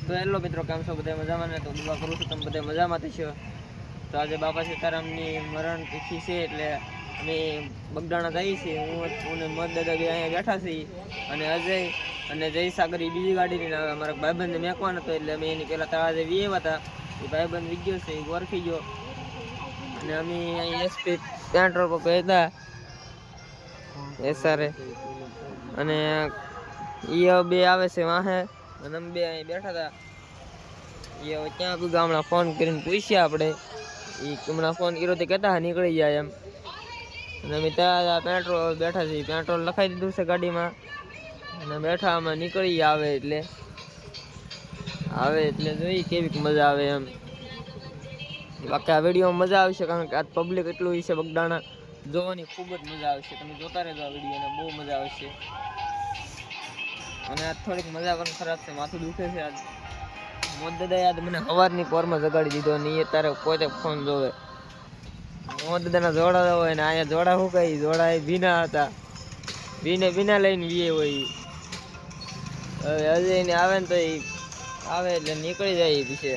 તો હેલો મિત્રો, કેમ છો? બધા મજામાં ને? તો દુઆ કરું છું તમે બધા મજામાં થશો. તો આજે બાપા સીતારામની મરણ તિથિ છે એટલે અમે બગડાણા જઈએ છીએ. હું ને મત દાદા બે અહીંયા બેઠા છીએ અને અજય અને જય સાગર એ બીજી ગાડીની આવે. અમારા ભાઈબંધને મેકવાનો હતો એટલે અમે એની પહેલાં તળાજે વીએવા હતા. એ ભાઈબંધ વીગ્યો છે, એ ઓળખી ગયો અને અમે અહીં એસપી પેટ્રોલ પંપ હતા એસઆરે અને એ બે આવે છે વાહે અને અમે બે અહીં બેઠા હતા. એ હવે ક્યાં બી હમણાં ફોન કરીને પૂછ્યા આપણે. એ હમણાં ફોન કર્યો તો કહેતા નીકળી જાય એમ. અને અમે ત્યાં પેટ્રોલ બેઠા છીએ, પેટ્રોલ લખાઈ દીધું છે ગાડીમાં અને બેઠા આમાં નીકળી આવે એટલે જોઈ કેવી મજા આવે એમ. બાકી આ વિડીયોમાં મજા આવશે કારણ કે આજ પબ્લિક એટલું છે બગડાણા, જોવાની ખૂબ જ મજા આવશે. તમે જોતા રહેજો આ વિડીયોને, બહુ મજા આવશે. અને આજ થોડીક મજા પણ ખરાબ છે, માથું દુખે છે આજ. મોદ દાદા યાદ મને સવારની પોરમાં જગાડી દીધો અને એ તારે પોતે ફોન જોવે. મોદ દાદાના જોડા હોય ને અહીંયા જોડા શું કઈ જોડા એ ભીના હતા, ભીના લઈને વીએ હોય. હવે અજય ને આવે ને તો એ આવે એટલે નીકળી જાય પીછે.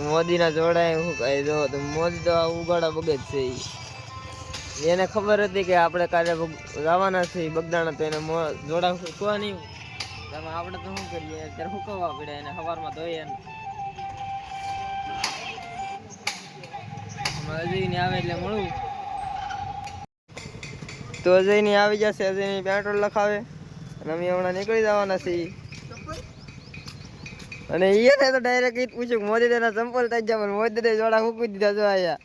મોદીના જોડા શું કહે જો તો મોદી તો ઉગાડા બગજ છે. એને ખબર હતી કે આપણે કાલે જવાના છીએ બગદાણા, તો એને જોડા શૂકવા નહીં. આપણે તો શું કરીએ અત્યારે, સુકવવા પડે એને સવારમાં ધોઈએ ને. અજય ને આવે એટલે મળું તો અજય ની આવી જશે. અજય ની પેટ્રોલ લખાવે અને અમે હમણાં નીકળી જવાના છીએ. અને એને તો ડાયરેક્ટ ઈ પૂછ્યું મોદી દાદા ચંપલ થઈ જાય, મોદી દાદા જોડા મૂકી દીધા. જો આયા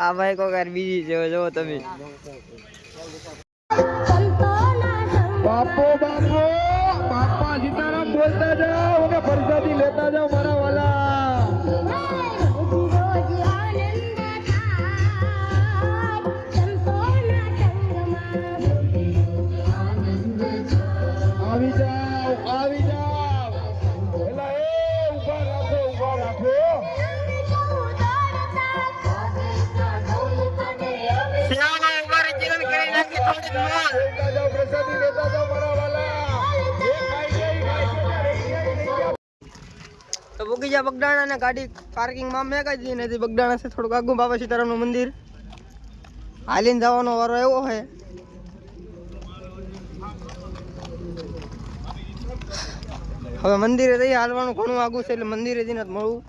આ ભાઈ કોકાર બીજી છે, જોવો તમે. બાપો બાપો બાપા સીતારામ બોલતા જાઓ અને પ્રસાદી લેતા જાઓ મારા વાલા. આવી જાઓ આવી જાઓ. એલા એ ઉભા રાખો ઉભા રાખો. તો ભૂકી જા બગડાણા ને ગાડી પાર્કિંગમાં મેં કહી દીધી નથી. બગડાણા છે થોડુંક આગું બાબા સીતારામનું મંદિર, હાલીને જવાનો વારો એવો છે. હવે મંદિરે જઈ હાલવાનું ઘણું આગું છે એટલે મંદિરે જઈને જ મળવું.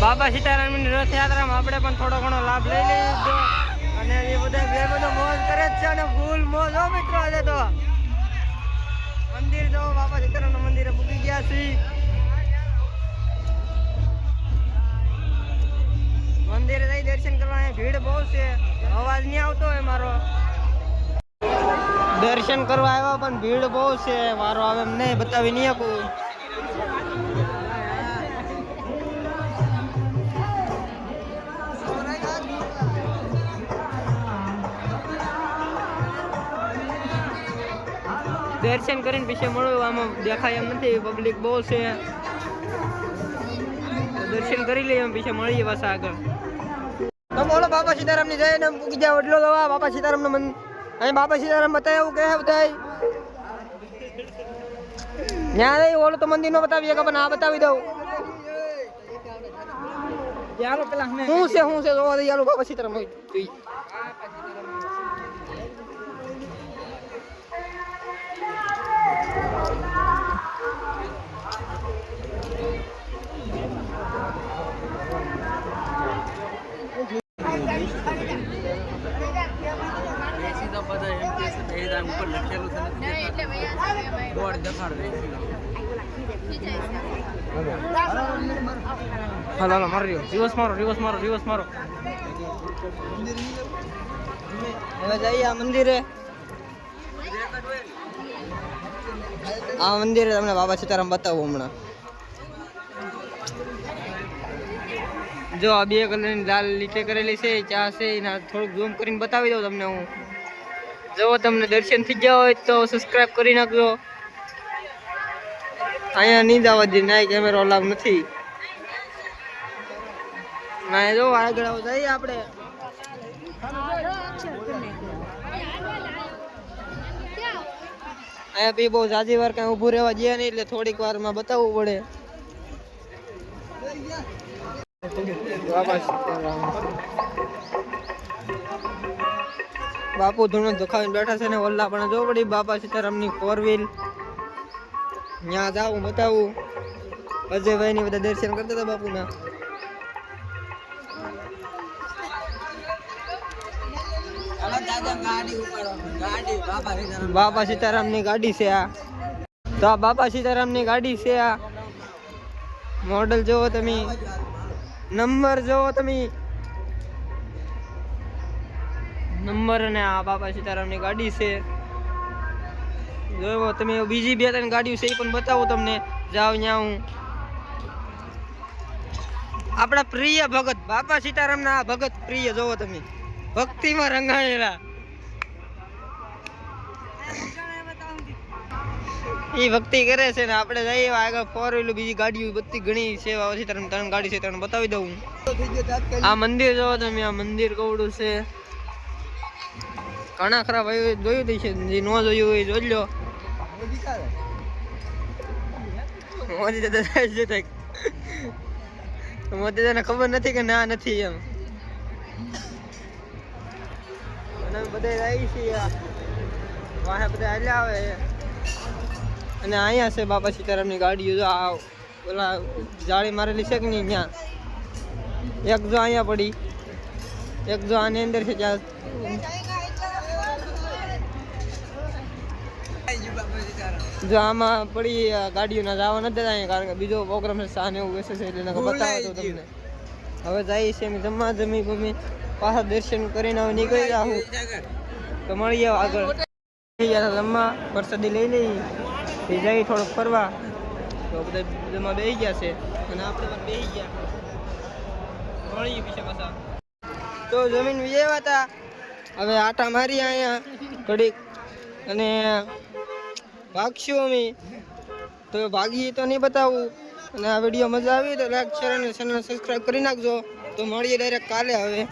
બાબા સીતારામની રથયાત્રામાં આપણે પણ થોડો ઘણો લાભ લઈ લીધો અને એ બધા બે બધો મોજ કરે જ છે અને ફૂલ મોજ હો મિત્રો. આજે તો મંદિર જો બાબા સીતારામના મંદિરે પૂકી ગયા છીએ. મંદિરે જઈ દર્શન કરવા અહીંયા ભીડ બહુ છે. અવાજ નહીં આવતો હોય મારો. દર્શન કરવા આવ્યા પણ ભીડ બહુ છે. મારો આવે એમ નહીં બતાવી નહીં શકું. દર્શન કરીને પછી મળ્યું આમાં દેખાય એમ નથી. પબ્લિક બહુ છે. દર્શન કરી લઈએ પછી મળીએ પાછા આગળ. તો બોલો બાબા સીતારામની જય ને પૂકી જાવ એટલો દવા બાબા સીતારામનું મંદિર. અહીં બાબા સીતારામ બતાવે એવું કહે બધાય. ત્યાં નહીં ઓલું તો મંદિર નો બતાવીએ કે પણ આ બતાવી દઉં. શું છે જોવા દઈએ બાબા સીતારામ જોઈએ. હાલો મારો રિવર્સ મારો. હવે જઈએ આ મંદિરે. આ મંદિરે તમને બાબા સીતારામ બતાવું હમણાં. જો આ બે કલરની લાલ લીટે કરેલી છે, ચા છે, એના થોડુંક ઝૂમ કરીને બતાવી દઉં તમને હું. જો તમને દર્શન થઈ ગયા હોય તો સબસ્ક્રાઇબ કરી નાખજો. અહીંયા નહીં જવા દે, ના કેમેરો લાભ નથી. ના જો આગળ આવો જઈએ આપણે. અહીંયા બી બહુ જાજી વાર કઈ ઊભું રહેવા દે નહીં, એટલે થોડીક વારમાં બતાવવું પડે. બાપુ ધૂણો દુખાવીને બેઠા છે ને. ઓલા પણ જો પડી બાબા સીતારામની 4 વ્હીલ. ત્યાં જાવું બતાવું. અજયભાઈ ની બધા દર્શન કરતા હતા બાપુના. બાબા સીતારામ ની ગાડી છે આ. તો આ બાબા સીતારામ ની ગાડી છે આ. મોડલ જોવો તમે, નંબર જોવો તમે. નંબર અને આ બાબા સીતારામ ની ગાડી છે. જોવો તમે. બીજી 2-3 ગાડીઓ છે એ પણ બતાવું તમને. જાઓ ત્યાં હું. આપણા પ્રિય ભગત બાબા સીતારામ ના ભગત પ્રિય જોવો તમે. ભક્તિમાં રંગાયેલા. એ ભક્તિ કરે છે ને આપણે જઈએ આગળ. 4 વ્હીલ બીજી ગાડીઓ બધી ઘણી છે. બાબા સીતારામ 3 ગાડી છે, 3 બતાવી દઉં. આ મંદિર જોવો તમે. આ મંદિર કવડું છે. ઘણા ખરા ભાઈ જોયું છે. જે ન જોયું હોય જોઈ લો. મોદી દાદાને ખબર નથી કે ના નથી એમ. અને બધા આવી છીએ વાહે બધા હાલ્યા આવે. અને અહીંયા છે બાબા સીતારામની ગાડીઓ. જો આ ઓલા જાળી મારેલી છે કે નહીં ત્યાં. એક જો અહીંયા પડી, એક જો આની અંદર છે ત્યાં. જો આમાં પડી ગાડીઓના જવા નથી દેતા અહીંયા, કારણ કે બીજો પ્રોગ્રામ છે. સાને એવું બેસે છે એટલે બતાવો તો તમને. હવે જાય છે એમ જમી પાછા દર્શન કરીને હવે નીકળી જાઉં. તો મળીએ આગળ. જમવા પ્રસાદી લઈ લઈ એ જઈ થોડોક ફરવા. તો બધા જમવા બેસી ગયા છે અને આપણે પણ બેસી ગયા. મળીએ પીછે પાછા. તો જમીન વિજયવા હતા. હવે આટા મારી અહીંયા ઘડીક અને ભાગશું અમે. તો ભાગીએ તો નહીં બતાવું. અને આ વિડીયો મજા આવી તો લાઈક, શેર અને ચેનલ સબસ્ક્રાઈબ કરી નાખજો. તો મળીએ ડાયરેક્ટ કાલે હવે.